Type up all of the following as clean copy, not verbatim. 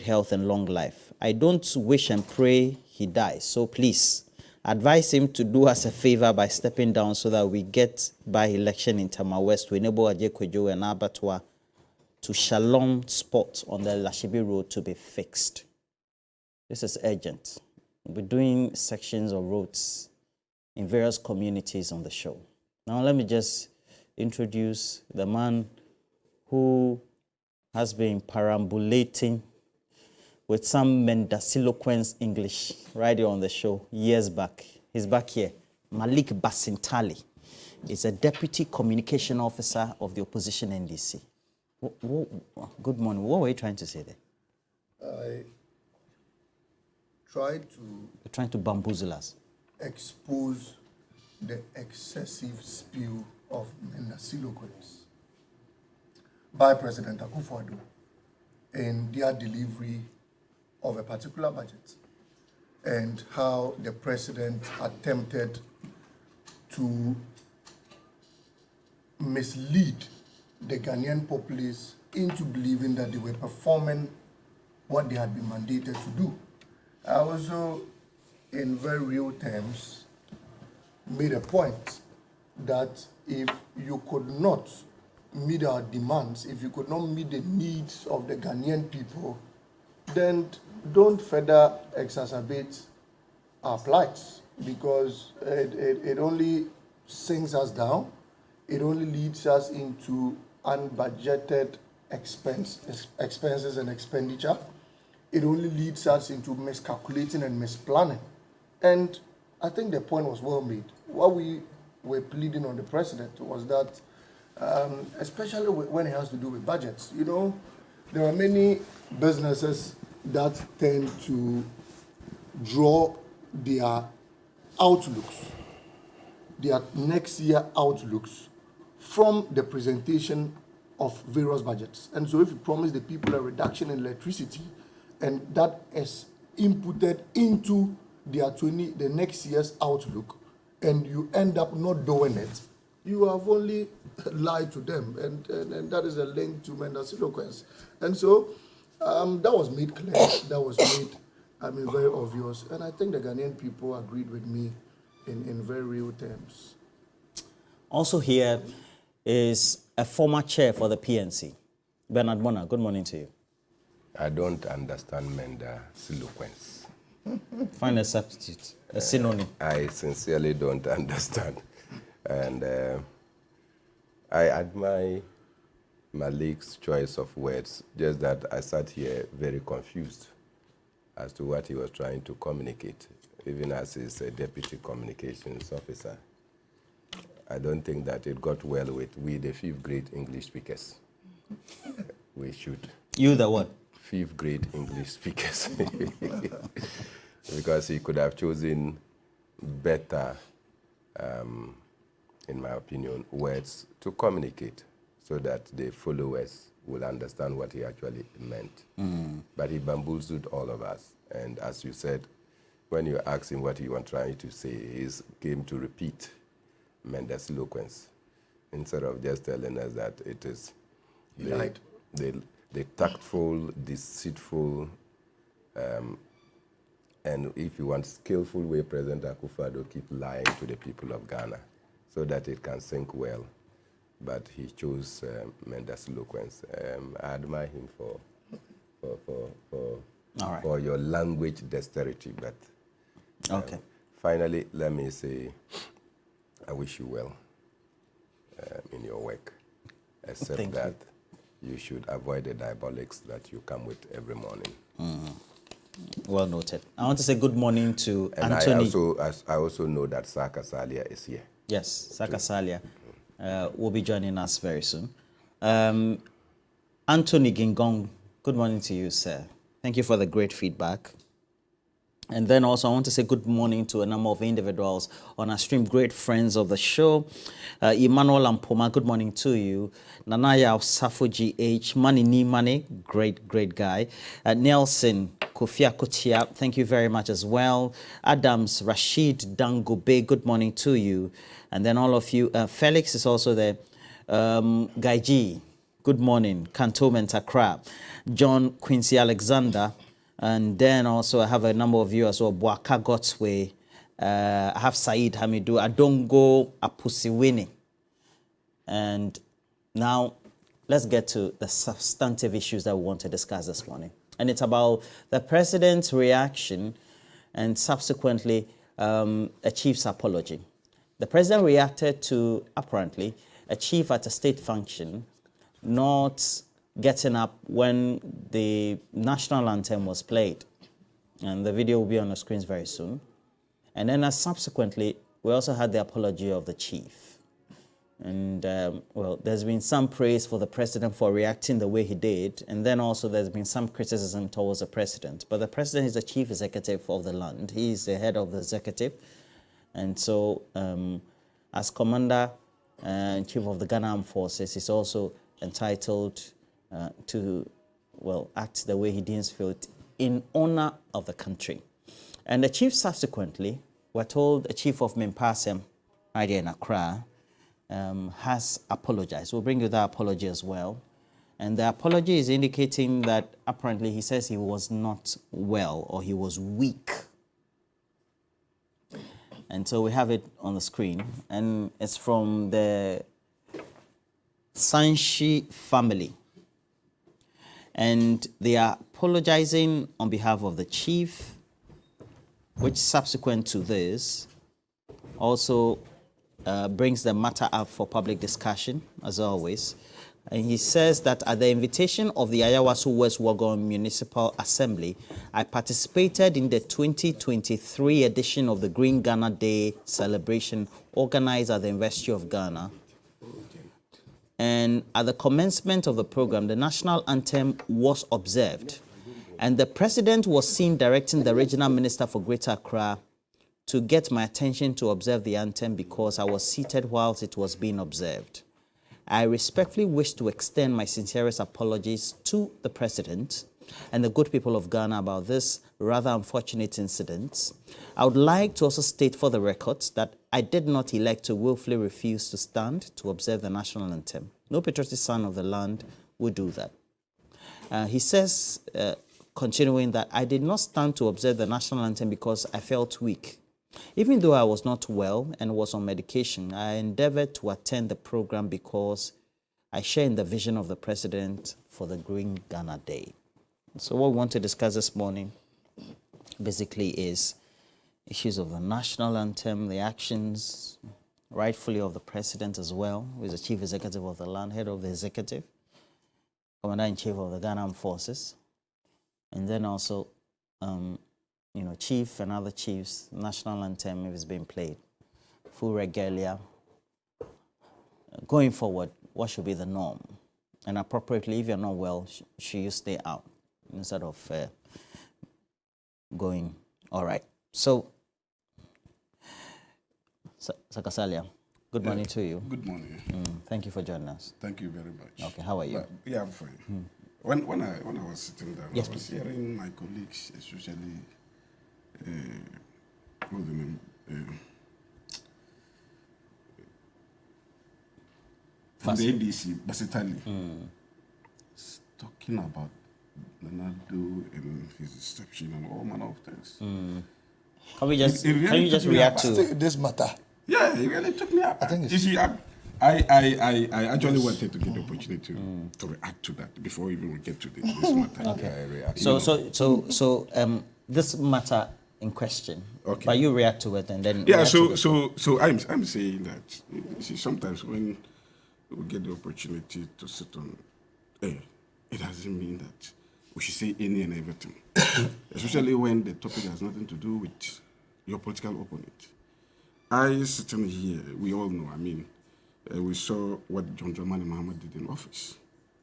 health and long life. I don't wish and pray he dies, so please advise him to do us a favor by stepping down so that we get by election in Tama West to enable Ajekwejo and Abattoir to Shalom spot on the Lashibi Road to be fixed. This is urgent. We're doing sections of roads in various communities on the show. Now let me just introduce the man who has been perambulating with some mendacilloquence English right here on the show years back. He's back here. Malik Basintali is a deputy communication officer of the opposition NDC. Good morning. What were you trying to say there? I tried to... You're trying to bamboozle us. Expose the excessive spew of mendacilloquence by President Akufo-Addo in their delivery of a particular budget, and how the president attempted to mislead the Ghanaian populace into believing that they were performing what they had been mandated to do. I also, in very real terms, made a point that if you could not meet our demands, if you could not meet the needs of the Ghanaian people, then don't further exacerbate our plights, because it only sinks us down. It only leads us into unbudgeted expenses and expenditure. It only leads us into miscalculating and misplanning. And I think the point was well made. What we were pleading on the president was that, especially when it has to do with budgets, you know, there are many businesses that tend to draw their outlooks, their next year outlooks, from the presentation of various budgets. And so if you promise the people a reduction in electricity, and that is inputted into the next year's outlook, and you end up not doing it, you have only lied to them, and that is a link to mendacilloquence. And so that was made clear, that was made, very obvious, and I think the Ghanaian people agreed with me in very real terms. Also here is a former chair for the PNC, Bernard Mona. Good morning to you. I don't understand mendacilloquence. Find a substitute, a synonym. I sincerely don't understand. And I admire Malik's choice of words, just that I sat here very confused as to what he was trying to communicate, even as he's a deputy communications officer. I don't think that it got well with we, the fifth grade English speakers. We should. You the what? Fifth grade English speakers. Because he could have chosen better, in my opinion, words to communicate so that the followers will understand what he actually meant. But he bamboozled all of us. And as you said, when you asked him what he was trying to say, he came to repeat mendacilloquence instead of just telling us that it is the tactful, deceitful, and if you want skillful way President Akufo-Addo keep lying to the people of Ghana so that it can sink well. But he chose mendacilloquence. I admire him for your language dexterity. But okay. Finally, let me say, I wish you well in your work, except Thank that you should avoid the diabolics that you come with every morning. Well noted. I want to say good morning to and Anthony. I also know that Saka Salia is here. Yes, Saka Salia will be joining us very soon. Anthony Gingong, good morning to you, sir. Thank you for the great feedback. And then also I want to say good morning to a number of individuals on our stream, great friends of the show. Emmanuel Ampoma, good morning to you. Nanaya Safo GH, Mani Ni Mani, great guy. Nelson Kofia Kotia, thank you very much as well. Adams Rashid Dangobe, good morning to you. And then all of you, Felix is also there. Gaiji, good morning. Cantonment Accra. John Quincy Alexander. And then also I have a number of viewers. So Boaka Gotsway. I have Said Hamidu. Adongo Apusiwini. And now let's get to the substantive issues that we want to discuss this morning. And it's about the president's reaction and subsequently a chief's apology. The president reacted to, apparently, a chief at a state function not getting up when the national anthem was played. And the video will be on the screens very soon. And then subsequently, we also had the apology of the chief. And, well, there's been some praise for the president for reacting the way he did. And then also there's been some criticism towards the president. But the president is the chief executive of the land. He is the head of the executive. And so as commander and chief of the Ghana Armed Forces, he's also entitled to, well, act the way he deems fit in honor of the country. And the chief subsequently, we're told the chief of Mimpasem, right here in Accra, has apologized. We'll bring you that apology as well. And the apology is indicating that apparently he says he was not well or he was weak. And so we have it on the screen. And it's from the Sanshi family. And they are apologizing on behalf of the chief, which subsequent to this also brings the matter up for public discussion, as always. And he says that at the invitation of the Ayawaso West Wuogon Municipal Assembly, I participated in the 2023 edition of the Green Ghana Day celebration organized at the University of Ghana. And at the commencement of the program, the national anthem was observed. And the president was seen directing the regional minister for Greater Accra to get my attention to observe the anthem because I was seated whilst it was being observed. I respectfully wish to extend my sincerest apologies to the president and the good people of Ghana about this rather unfortunate incident. I would like to also state for the record that I did not elect to willfully refuse to stand to observe the national anthem. No patriotic son of the land would do that. He says, continuing, that I did not stand to observe the national anthem because I felt weak. Even though I was not well and was on medication, I endeavored to attend the program because I share in the vision of the president for the Green Ghana Day. So what we want to discuss this morning basically is issues of the national anthem, the actions rightfully of the president as well, who is the chief executive of the land, head of the executive, commander-in-chief of the Ghana Armed Forces, and then also chief and other chiefs, national anthem if it's being played, full regalia. Going forward, what should be the norm? And appropriately, if you're not well, should you stay out instead of going? All right. So, Sakasalia, good morning to you. Good morning. Thank you for joining us. Thank you very much. Okay, how are you? Yeah, I'm fine. When I was sitting down, Yes, I was hearing my colleagues, especially what's the name? From the ADC, Basitali, talking about Ronaldo and his deception and all manner of things. Can we just really can you just took me react aback. to This matter. Yeah, it really took me up. I think it's- You see, I actually wanted to get the opportunity to react to that before even we get to this matter. Okay. So this matter in question, Okay. but you react to it and then Yeah, react to so I'm saying that, you see, sometimes when we get the opportunity to sit on air, it doesn't mean that we should say any and everything, especially when the topic has nothing to do with your political opponent. I sitting here, we all know, we saw what John Dramani Mahama did in office.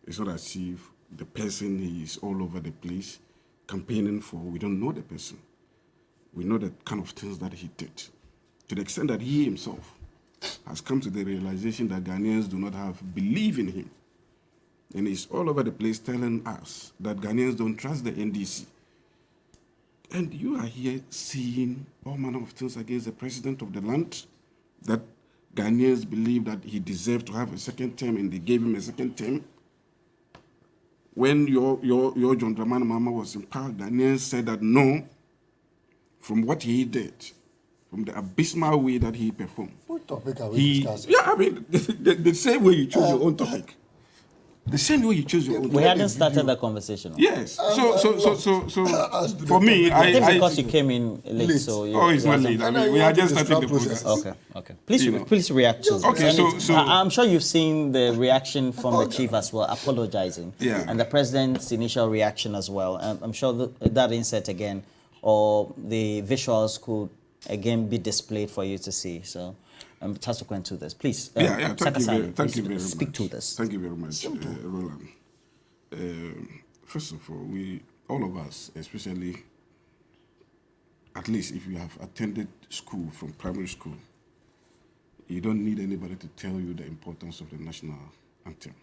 It's not as if the person is all over the place campaigning for, we don't know the person. We know the kind of things that he did. To the extent that he himself has come to the realization that Ghanaians do not have belief in him. And he's all over the place telling us that Ghanaians don't trust the NDC. And you are here seeing all manner of things against the president of the land, that Ghanaians believe that he deserved to have a second term and they gave him a second term. when your John Dramani Mahama was in power, Ghanaians said that no, from what he did, from the abysmal way that he performed. What topic are we discussing? Yeah, I mean, the same way you chose your own topic. The same way you chose your own topic. We hadn't started the conversation. Yes. So for me, I think because you came in late, so oh, it's not late. I mean, we are just starting the process. Okay. Please react to this. Okay, so I'm sure you've seen the reaction from the chief as well, apologizing, Yeah. and the president's initial reaction as well. I'm sure that insert again, or the visuals could again be displayed for you to see. So, subsequent to this, please. Thank you very much. Speak to this. Thank you very much, Roland. First of all, all of us, especially, at least if you have attended school from primary school, you don't need anybody to tell you the importance of the national anthem.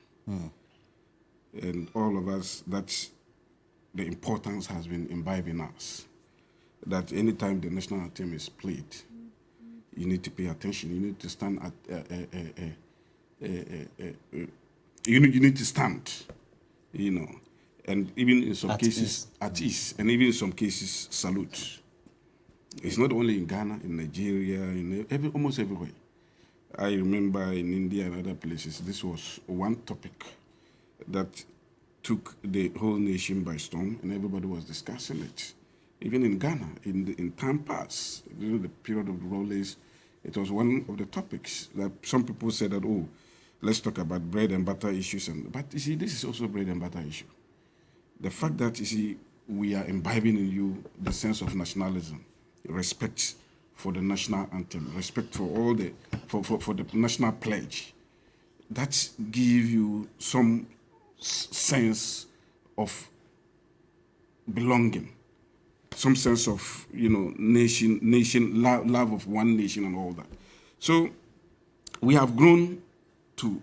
And all of us, that's the importance has been imbibed in us. That anytime the national anthem is played, you need to pay attention. You need to stand you need to stand, and even in some cases at ease, and even in some cases salute. It's not only in Ghana, in Nigeria, almost everywhere. I remember in India and other places, this was one topic that took the whole nation by storm, and everybody was discussing it. Even in Ghana, in time past, during the period of the Rowlays, it was one of the topics that some people said that, oh, let's talk about bread and butter issues. But you see, this is also a bread and butter issue. The fact that, you see, we are imbibing in you the sense of nationalism, respect for the national anthem, respect for all for the national pledge, that give you some sense of belonging. Some sense of, nation, love of one nation and all that. So we have grown to,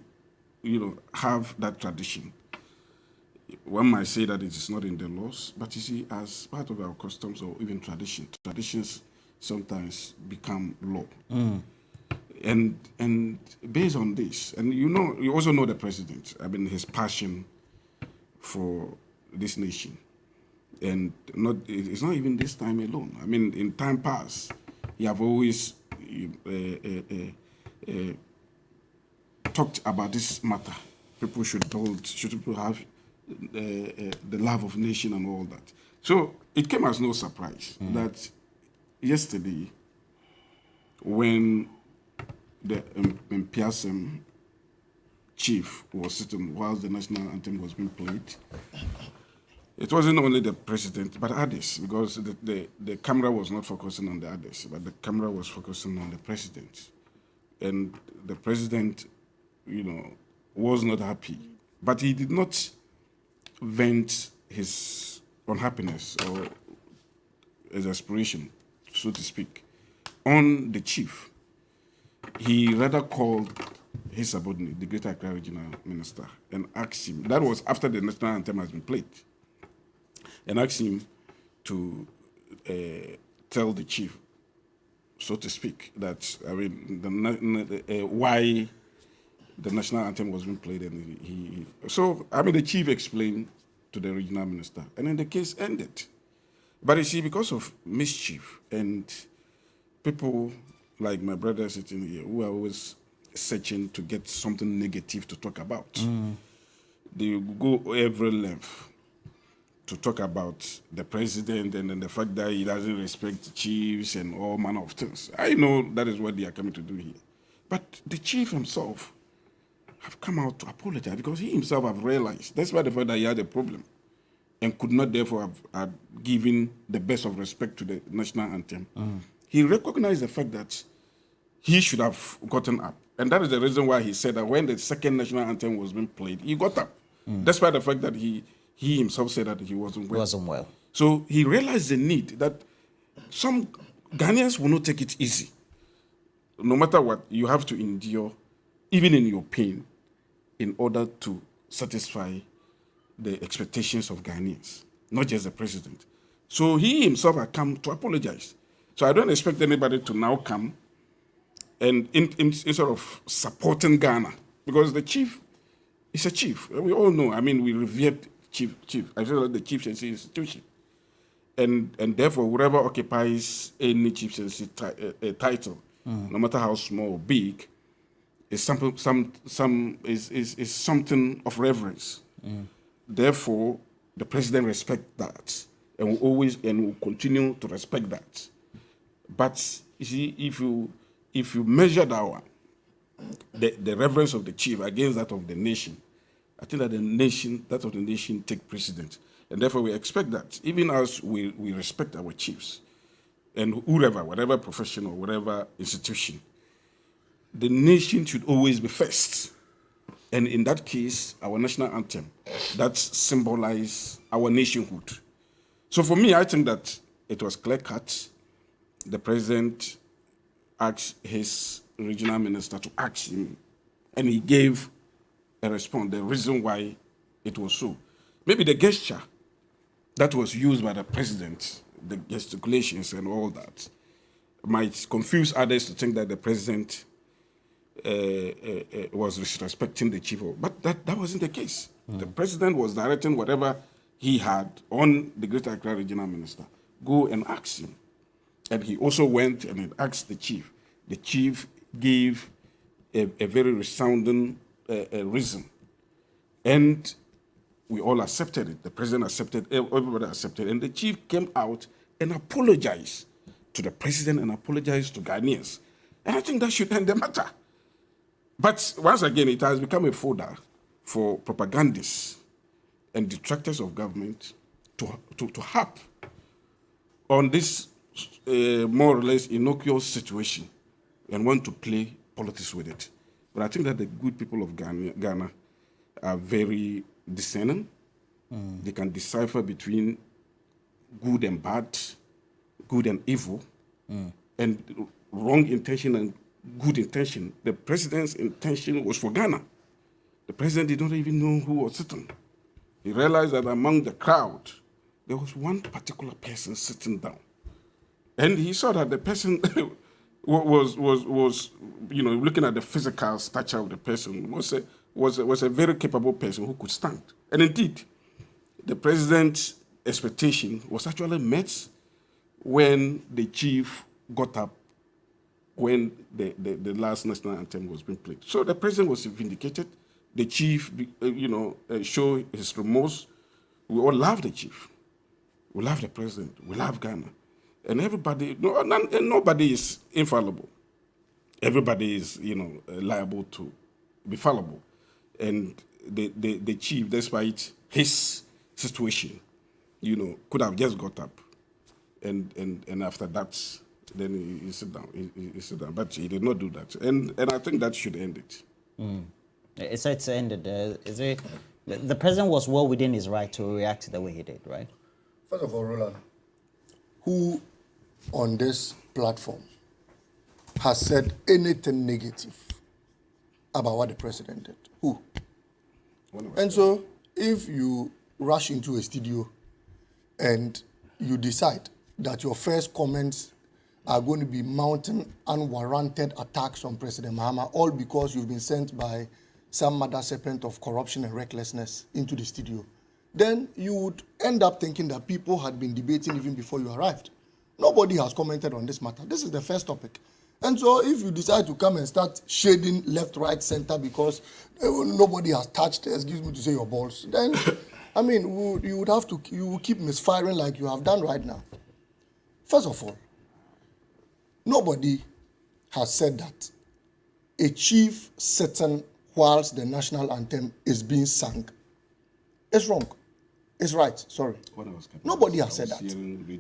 have that tradition. One might say that it is not in the laws, but you see, as part of our customs or even traditions sometimes become law. And based on this, and you also know the president, his passion for this nation. And it's not even this time alone. In time past, you have always talked about this matter. People should people have the love of nation and all that. So it came as no surprise that yesterday, when the MPSM chief was sitting whilst the national anthem was being played, it wasn't only the president, but others, because the camera was not focusing on the others, but the camera was focusing on the president. And the president, was not happy. But he did not vent his unhappiness or his aspiration, so to speak, on the chief. He rather called his subordinate, the Greater Accra Regional Minister, and asked him, that was after the national anthem has been played, and asked him to tell the chief, so to speak, that why the national anthem was being played, and the chief explained to the regional minister, and then the case ended. But you see, because of mischief and people like my brother sitting here who are always searching to get something negative to talk about, they go every length to talk about the president and then the fact that he doesn't respect chiefs and all manner of things. I know that is what they are coming to do here. But the chief himself have come out to apologize because he himself have realized, despite the fact that he had a problem and could not therefore have given the best of respect to the national anthem, he recognized the fact that he should have gotten up. And that is the reason why he said that when the second national anthem was being played, he got up. Despite the fact that he himself said that he wasn't well. So he realized the need that some Ghanaians will not take it easy. No matter what, you have to endure, even in your pain, in order to satisfy the expectations of Ghanaians, not just the president. So he himself had come to apologize. So I don't expect anybody to now come and instead of supporting Ghana, because the chief is a chief. We all know, we revered I feel like the chieftaincy institution. And therefore, whoever occupies any chieftaincy title, no matter how small or big, is something of reverence. Therefore, the president respects that, and will continue to respect that. But you see, if you measure that one, the reverence of the chief against that of the nation, I think that that of the nation take precedence. And therefore we expect that, even as we respect our chiefs, and whatever profession or whatever institution, the nation should always be first. And in that case, our national anthem, that symbolizes our nationhood. So for me, I think that it was clear-cut. The president asked his regional minister to ask him, and he gave a response, the reason why it was so. Maybe the gesture that was used by the president, the gesticulations and all that, might confuse others to think that the president was disrespecting the chief. But that wasn't the case. The president was directing whatever he had on the Greater Accra regional minister. Go and ask him. And he also went and asked the chief. The chief gave a very resounding reason. And we all accepted it. The president accepted, everybody accepted. And the chief came out and apologized to the president and apologized to Ghanaians. And I think that should end the matter. But once again, it has become a fodder for propagandists and detractors of government to harp on this more or less innocuous situation and want to play politics with it. But I think that the good people of Ghana are very discerning. They can decipher between good and bad, good and evil, and wrong intention and good intention. The president's intention was for Ghana. The president did not even know who was sitting. He realized that among the crowd, there was one particular person sitting down. And he saw that the person was looking at the physical stature of the person, was a very capable person who could stand. And indeed, the president's expectation was actually met when the chief got up when the last national anthem was being played. So the president was vindicated. The chief, showed his remorse. We all love the chief. We love the president. We love Ghana. And nobody is infallible. Everybody is, liable to be fallible. And the chief, despite his situation, could have just got up. And after that, then he sit down. He sit down. But he did not do that. And I think that should end it. It's ended. The president was well within his right to react the way he did, right? First of all, Roland, who on this platform has said anything negative about what the president did? Who? And so, if you rush into a studio and you decide that your first comments are going to be mounting unwarranted attacks on President Mahama, all because you've been sent by some mother serpent of corruption and recklessness into the studio, then you would end up thinking that people had been debating even before you arrived. Nobody has commented on this matter. This is the first topic. And so if you decide to come and start shading left, right, center because nobody has touched, excuse me to say, your balls, then, you will keep misfiring like you have done right now. First of all, nobody has said that a chief sitting whilst the national anthem is being sung is wrong. It's right, sorry. Nobody has said that.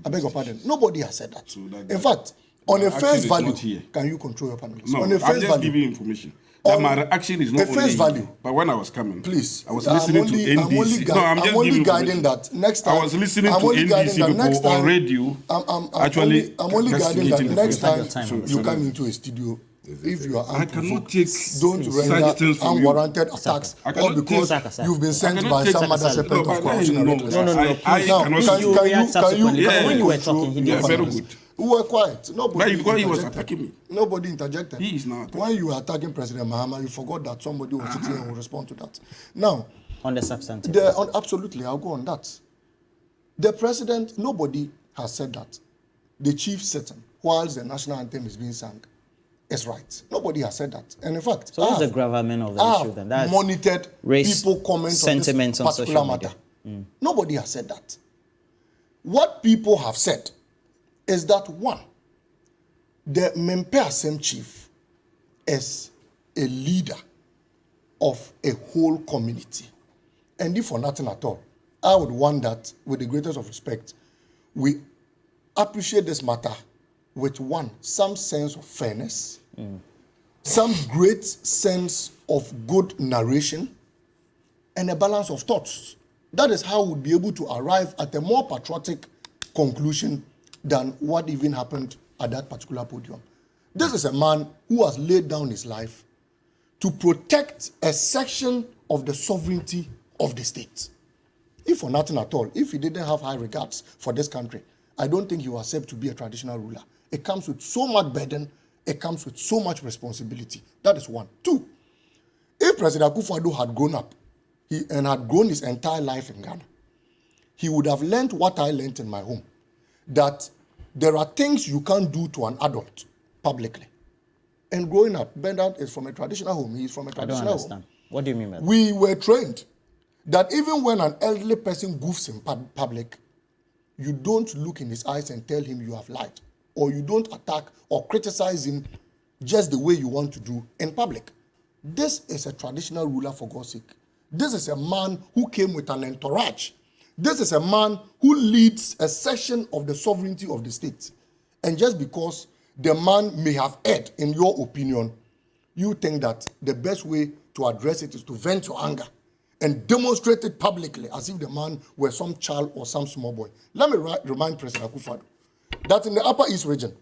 I beg your pardon. Nobody has said that. In fact, on a face value, can you control your panelists? No, on a face I'm just giving you information. That my reaction is not a face only value. But when I was coming, please, I was listening to NDC. I'm only guiding that next time. I was listening to NDC people on radio. I'm only guiding that next time you so come into a studio. If you are I cannot take don't render unwarranted attacks all because you've been sent by some other serpent of corruption and recklessness. When you were talking, he did very good. We were quiet. Nobody because he was attacking me. Nobody interjected. He is not attacking. When you were attacking President Mahama, you forgot that somebody was sitting and would respond to that. Now, On the substantive. Absolutely, I'll go on that. The president, nobody has said that the chief sitting whilst the national anthem is being sung is right. Nobody has said that. And in fact, so what's the gravamen of the issue then? That's monitored people comments on this particular matter. Nobody has said that. What people have said is that one, the Mempe Asem chief is a leader of a whole community. And if for nothing at all, I would want that, with the greatest of respect, we appreciate this matter with one, some sense of fairness, some great sense of good narration, and a balance of thoughts. That is how we'll be able to arrive at a more patriotic conclusion than what even happened at that particular podium. This is a man who has laid down his life to protect a section of the sovereignty of the state. If for nothing at all, if he didn't have high regards for this country, I don't think he will accept to be a traditional ruler. It comes with so much burden, it comes with so much responsibility. That is one. Two, if President Akufo-Addo had grown up and had grown his entire life in Ghana, he would have learned what I learned in my home, that there are things you can't do to an adult publicly. And growing up, Bernard is from a traditional home. He is from a traditional home. I don't understand. What do you mean by that? We were trained that even when an elderly person goofs in public, you don't look in his eyes and tell him you have lied, or you don't attack or criticize him just the way you want to do in public. This is a traditional ruler, for God's sake. This is a man who came with an entourage. This is a man who leads a section of the sovereignty of the state. And just because the man may have erred, in your opinion, you think that the best way to address it is to vent your anger and demonstrate it publicly as if the man were some child or some small boy. Let me remind President Akufo-Addo that in the Upper East region,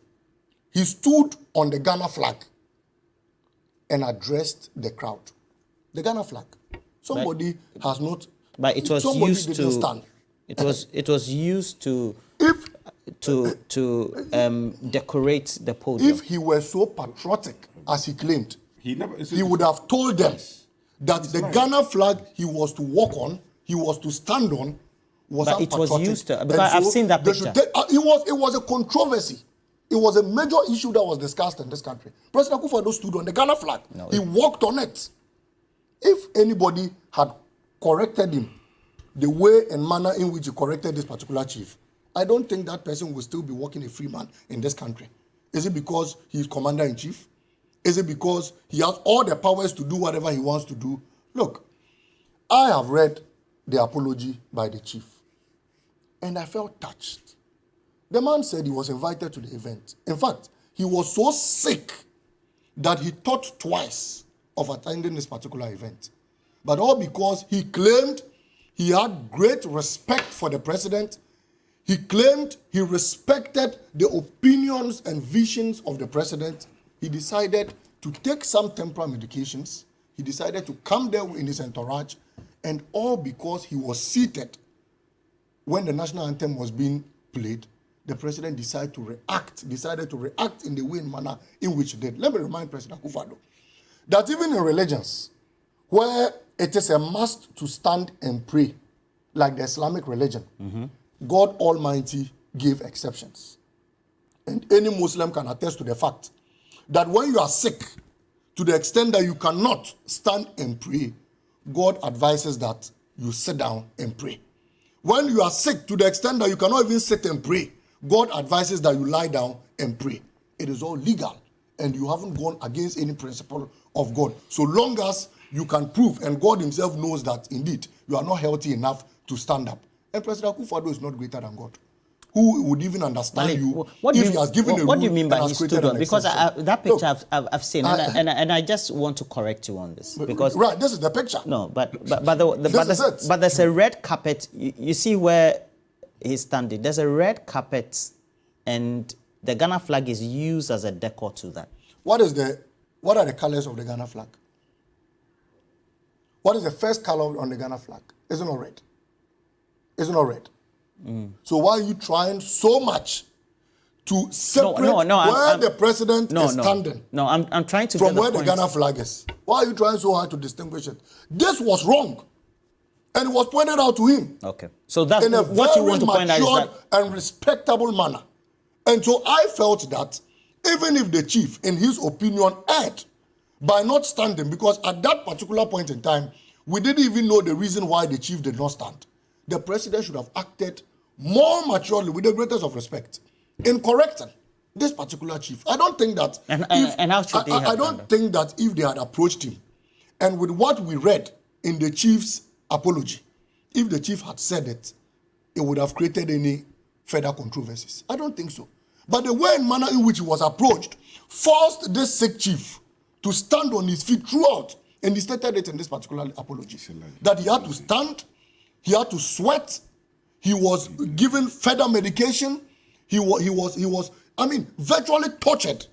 he stood on the Ghana flag and addressed the crowd. The Ghana flag. Somebody has not. But it was used to. Stand. It was used to. Decorate the podium. If he were so patriotic as he claimed, he would have told them that the Ghana flag he was to walk on, he was to stand on, was but it patriotic. Was used to. Because I've seen that picture. It was a controversy. It was a major issue that was discussed in this country. President Akufo-Addo stood on the Ghana flag. No, he walked on it. If anybody had corrected him the way and manner in which he corrected this particular chief, I don't think that person will still be walking a free man in this country. Is it because he is commander-in-chief? Is it because he has all the powers to do whatever he wants to do? Look, I have read the apology by the chief, and I felt touched. The man said he was invited to the event. In fact, he was so sick that he thought twice of attending this particular event. But all because he claimed he had great respect for the president. He claimed he respected the opinions and visions of the president. He decided to take some temporal medications. He decided to come there in his entourage, and all because he was seated when the national anthem was being played. The president decided to react in the way and manner in which he did. Let me remind President Akufo-Addo that even in religions where it is a must to stand and pray, like the Islamic religion, God Almighty gave exceptions. And any Muslim can attest to the fact that when you are sick, to the extent that you cannot stand and pray, God advises that you sit down and pray. When you are sick, to the extent that you cannot even sit and pray, God advises that you lie down and pray. It is all legal, and you haven't gone against any principle of God. So long as you can prove, and God himself knows that indeed you are not healthy enough to stand up. And President Akufo-Addo is not greater than God. Who would even understand you if he has given a rule? What do you mean by he stood on? Because that picture I've seen, and I just want to correct you on this. Because right, this is the picture. No, but there's a red carpet. You see where he's standing. There's a red carpet, and the Ghana flag is used as a decor to that. What are the colors of the Ghana flag? What is the first color on the Ghana flag? It's not red. It's not red. So why are you trying so much to separate where the president is standing? No, I'm trying to from where the Ghana flag is. Why are you trying so hard to distinguish it? This was wrong. And it was pointed out to him. Okay. So that's In a what you want to very point out is matured that. and respectable manner. And so I felt that even if the chief, in his opinion, erred by not standing, because at that particular point in time, we didn't even know the reason why the chief did not stand. The president should have acted more maturely with the greatest of respect in correcting this particular chief. I don't think that And how should they have I done don't that? think that if they had approached him, and with what we read in the chief's apology, if the chief had said it, it would have created any further controversies. I don't think so. But the way and manner in which he was approached forced this sick chief to stand on his feet throughout. And he stated it in this particular apology. That he had to stand, he had to sweat, he was given further medication, he was virtually tortured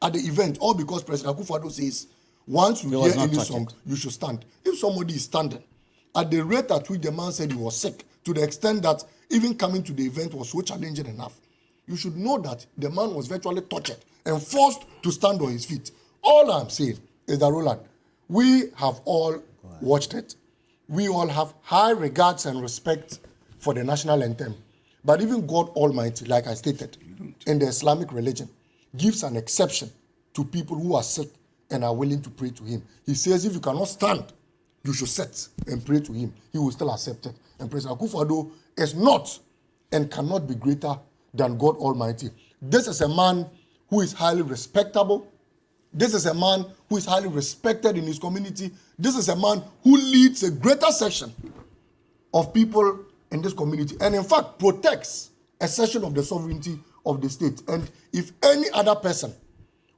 at the event, all because President Akufo-Addo says, once you hear any song, you should stand. If somebody is standing, at the rate at which the man said he was sick, to the extent that even coming to the event was so challenging enough, you should know that the man was virtually tortured and forced to stand on his feet. All I'm saying is that, Roland, we have all watched it. We all have high regards and respect for the national anthem. But even God Almighty, like I stated, in the Islamic religion, gives an exception to people who are sick and are willing to pray to him. He says if you cannot stand, you should sit and pray to him. He will still accept it. And President Akufo-Addo is not and cannot be greater than God Almighty. This is a man who is highly respectable. This is a man who is highly respected in his community. This is a man who leads a greater section of people in this community and in fact protects a section of the sovereignty of the state. And if any other person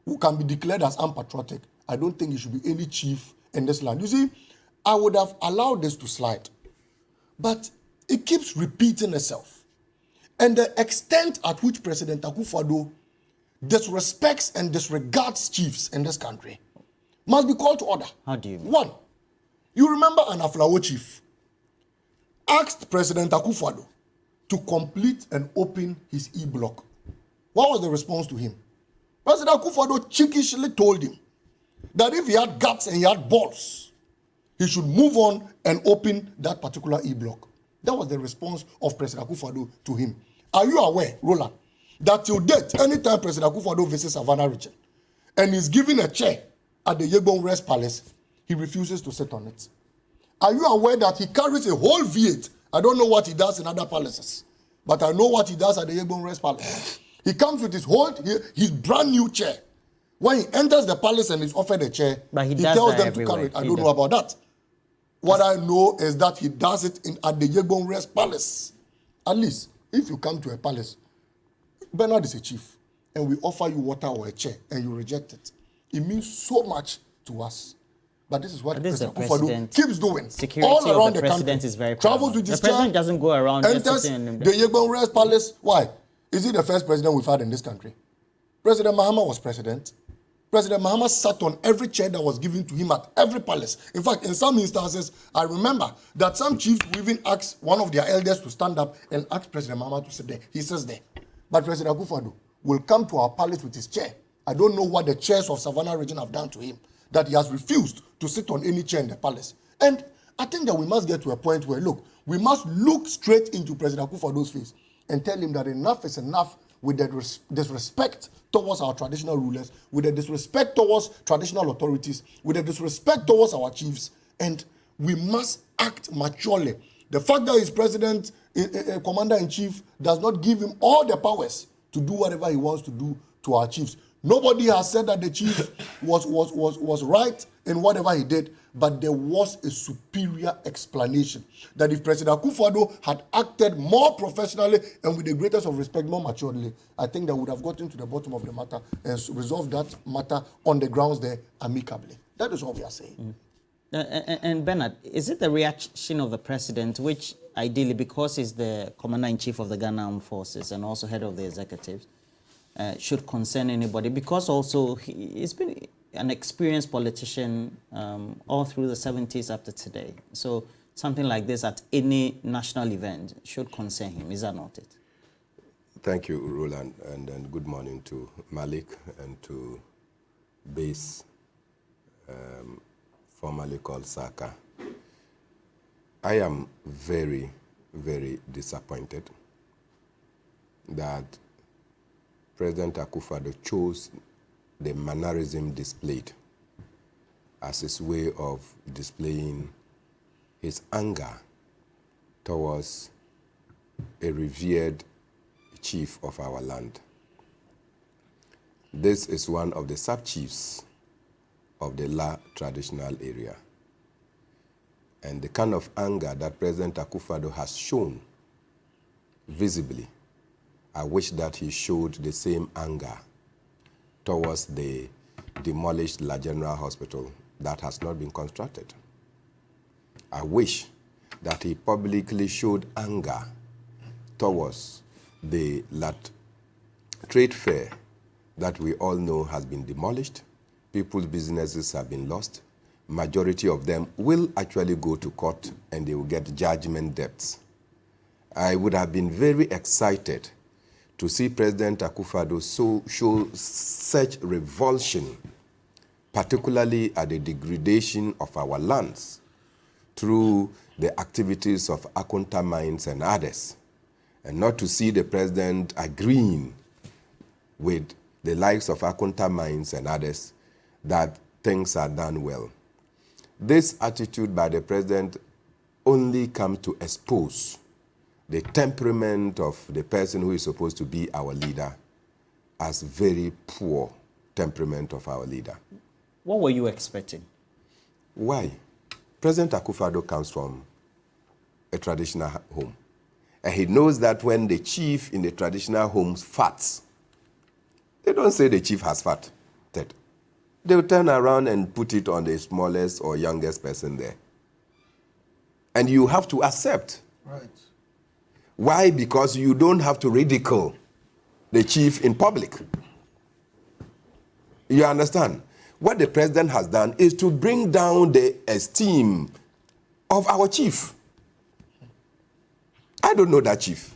who can be declared as unpatriotic, I don't think it should be any chief in this land. You see, I would have allowed this to slide, but it keeps repeating itself. And the extent at which President Akufo-Addo disrespects and disregards chiefs in this country must be called to order. How do you mean? One, you remember an Aflawo chief asked President Akufo-Addo to complete and open his e-block. What was the response to him? President Akufo-Addo cheekishly told him that if he had guts and he had balls, he should move on and open that particular e-block. That was the response of President Akufo-Addo to him. Are you aware, Roland, that till date, anytime President Akufo-Addo visits Savannah region and is given a chair at the Yegbon Rest Palace, he refuses to sit on it? Are you aware that he carries a whole V8? I don't know what he does in other palaces, but I know what he does at the Yegbon Rest Palace. He comes with his brand new chair. When he enters the palace and is offered a chair, but he tells them everywhere. to carry it. I don't know about that. What I know is that he does it at the Yegbon Rest Palace. At least, if you come to a palace, Bernard is a chief, and we offer you water or a chair, and you reject it. It means so much to us. But this is what President Akufo-Addo keeps doing. Security all around of the president is very travels with his The president chair, doesn't go around enters the Yegbon Rest Palace. Why? Is he the first president we've had in this country? President Mahama was president. President Mahama sat on every chair that was given to him at every palace. In fact, in some instances, I remember that some chiefs will even ask one of their elders to stand up and ask President Mahama to sit there. He sits there. But President Akufo-Addo will come to our palace with his chair. I don't know what the chairs of Savannah region have done to him, that he has refused to sit on any chair in the palace. And I think that we must get to a point where, look, we must look straight into President Akufo-Addo's face and tell him that enough is enough with the disrespect towards our traditional rulers, with the disrespect towards traditional authorities, with the disrespect towards our chiefs, and we must act maturely. The fact that his president, commander-in-chief, does not give him all the powers to do whatever he wants to do to our chiefs. Nobody has said that the chief was right in whatever he did, but there was a superior explanation. That if President Akufo-Addo had acted more professionally and with the greatest of respect, more maturely, I think that would have gotten to the bottom of the matter and resolved that matter on the grounds there amicably. That is what we are saying. And Bernard, is it the reaction of the president, which ideally, because he's the commander-in-chief of the Ghana Armed Forces and also head of the executive, should concern anybody? Because also he's been an experienced politician all through the 70s up to today. So something like this at any national event should concern him. Is that not it? Thank you, Roland, and good morning to Malik and to Base, formerly called Saka. I am very, very disappointed that President Akufo-Addo chose the mannerism displayed as his way of displaying his anger towards a revered chief of our land. This is one of the sub-chiefs of the La traditional area. And the kind of anger that President Akufo-Addo has shown visibly, I wish that he showed the same anger towards the demolished La General Hospital that has not been constructed. I wish that he publicly showed anger towards the LAT trade fair that we all know has been demolished. People's businesses have been lost. Majority of them will actually go to court and they will get judgment debts. I would have been very excited to see President Akufo-Addo show such revulsion, particularly at the degradation of our lands through the activities of Akunta mines and others, and not to see the president agreeing with the likes of Akunta mines and others that things are done well. This attitude by the president only comes to expose the temperament of the person who is supposed to be our leader as very poor temperament of our leader. What were you expecting? Why? President Akufo-Addo comes from a traditional home. And he knows that when the chief in the traditional homes farts, they don't say the chief has farted. They will turn around and put it on the smallest or youngest person there. And you have to accept. Right. Why? Because you don't have to ridicule the chief in public. You understand? What the president has done is to bring down the esteem of our chief. I don't know that chief.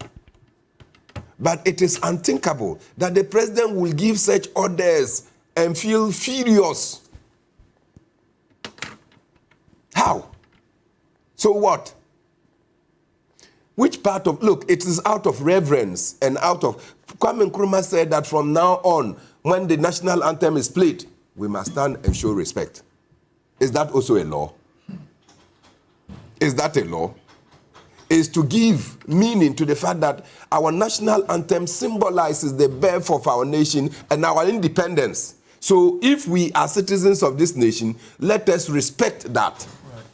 But it is unthinkable that the president will give such orders and feel furious. How? So what? Which part of, look, it is out of reverence and out of, Kwame Nkrumah said that from now on, when the national anthem is played, we must stand and show respect. Is that also a law? Is that a law? Is to give meaning to the fact that our national anthem symbolizes the birth of our nation and our independence. So if we are citizens of this nation, let us respect that. Right.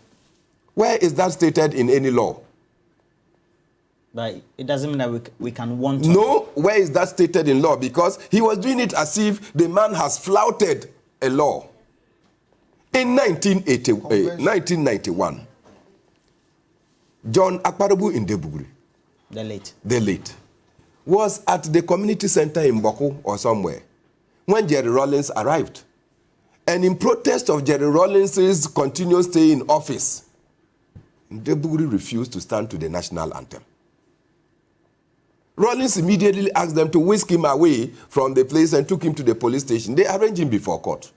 Where is that stated in any law? But it doesn't mean that we can want... No, where is that stated in law? Because he was doing it as if the man has flouted a law. In 1991, John Akparobu Indebugri, the late, was at the community center in Boko or somewhere when Jerry Rawlings arrived. And in protest of Jerry Rawlings' continuous stay in office, Indebugri refused to stand to the national anthem. Rawlings immediately asked them to whisk him away from the place and took him to the police station. They arranged him before court.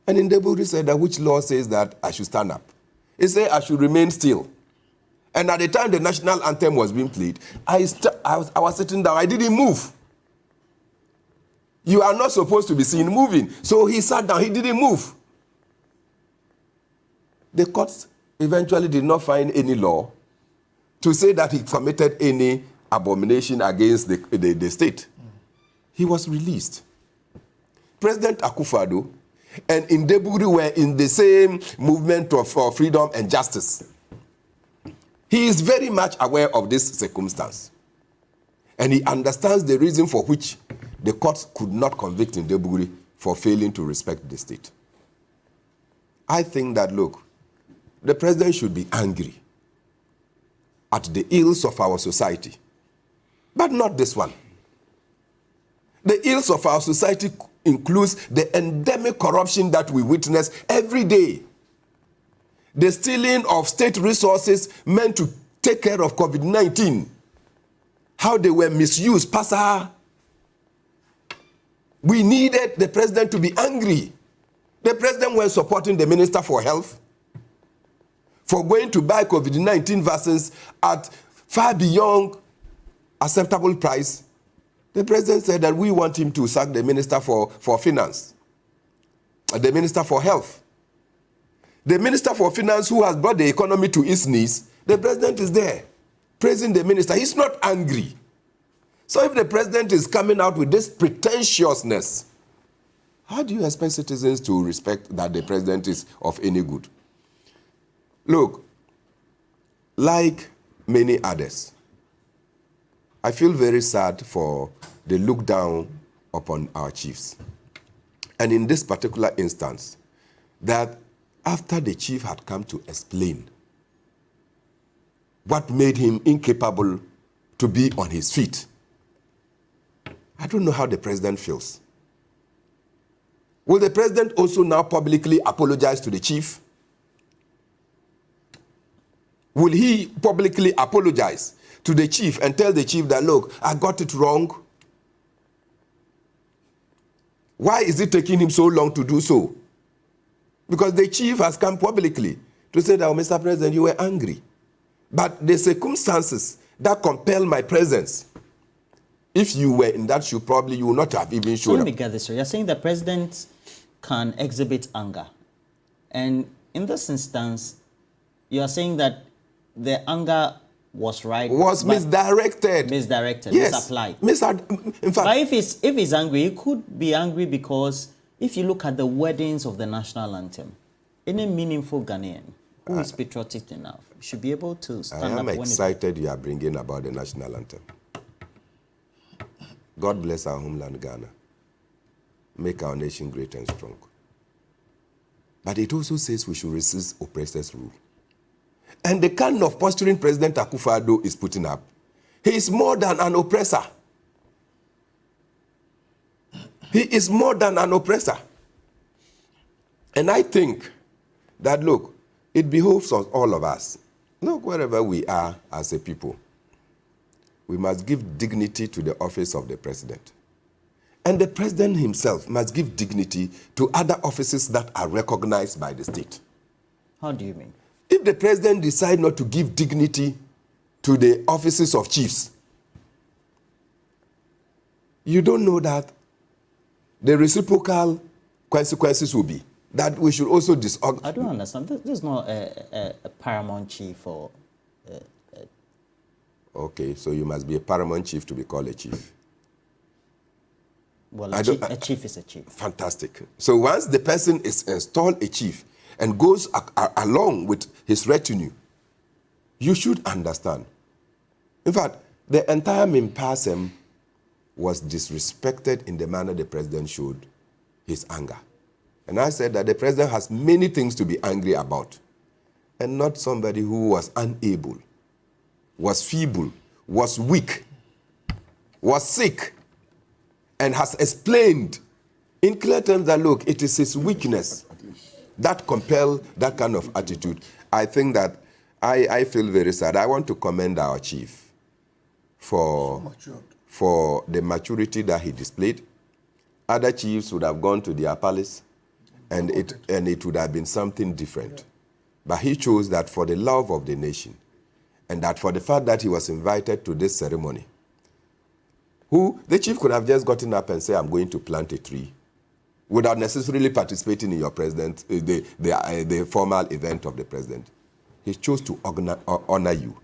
And Indebugri said that which law says that I should stand up? He said I should remain still. And at the time the national anthem was being played, I was sitting down. I didn't move. You are not supposed to be seen moving. So he sat down. He didn't move. The courts eventually did not find any law to say that he committed any abomination against the state. He was released. President Akufo-Addo and Indebugri were in the same movement for freedom and justice. He is very much aware of this circumstance. And he understands the reason for which the courts could not convict Indebugri for failing to respect the state. I think that, look, the president should be angry at the ills of our society. But not this one. The ills of our society includes the endemic corruption that we witness every day. The stealing of state resources meant to take care of COVID-19. How they were misused. Pastor, we needed the president to be angry. The president was supporting the Minister for Health, for going to buy COVID-19 vaccines at far beyond acceptable price, the president said that we want him to sack the minister for finance, the minister for health. The minister for finance who has brought the economy to its knees, the president is there praising the minister. He's not angry. So if the president is coming out with this pretentiousness, how do you expect citizens to respect that the president is of any good? Look, like many others, I feel very sad for the look down upon our chiefs. And in this particular instance, that after the chief had come to explain what made him incapable to be on his feet, I don't know how the president feels. Will the president also now publicly apologize to the chief? Will he publicly apologize to the chief and tell the chief that, look, I got it wrong? Why is it taking him so long to do so? Because the chief has come publicly to say that, oh, Mr. President, you were angry. But the circumstances that compel my presence, if you were in that shoe, probably you would not have even shown up. Let me get this right. You're saying the president can exhibit anger. And in this instance, you're saying that the anger was right. Was misdirected. Misdirected, yes. misapplied. In fact, but if he's angry, he could be angry because if you look at the wordings of the National Anthem, any meaningful Ghanaian who is patriotic enough should be able to stand up. I am excited you are bringing about the National Anthem. God bless our homeland, Ghana. Make our nation great and strong. But it also says we should resist oppressors' rule. And the kind of posturing President Akufo-Addo is putting up, he is more than an oppressor. He is more than an oppressor. And I think that, look, it behoves on all of us, look, wherever we are as a people, we must give dignity to the office of the president. And the president himself must give dignity to other offices that are recognized by the state. How do you mean? If the president decides not to give dignity to the offices of chiefs, you don't know that the reciprocal consequences will be that we should also disorganize. I don't understand. This is not a paramount chief or... Okay, so you must be a paramount chief to be called a chief. Well, a chief is a chief. Fantastic. So once the person is installed a chief and goes along with his retinue, you should understand. In fact, the entire Mimpasem was disrespected in the manner the president showed his anger. And I said that the president has many things to be angry about, and not somebody who was unable, was feeble, was weak, was sick, and has explained in clear terms that, look, it is his weakness that compel that kind of attitude. I think that I feel very sad. I want to commend our chief for the maturity that he displayed. Other chiefs would have gone to their palace and it would have been something different. But he chose that for the love of the nation and that for the fact that he was invited to this ceremony, the chief could have just gotten up and said, I'm going to plant a tree, without necessarily participating in your president, the formal event of the president. He chose to honor you.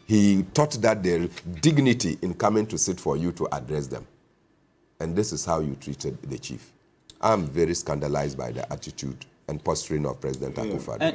He thought that there is dignity in coming to sit for you to address them. And this is how you treated the chief. I'm very scandalized by the attitude and posturing of President Akufo-Addo.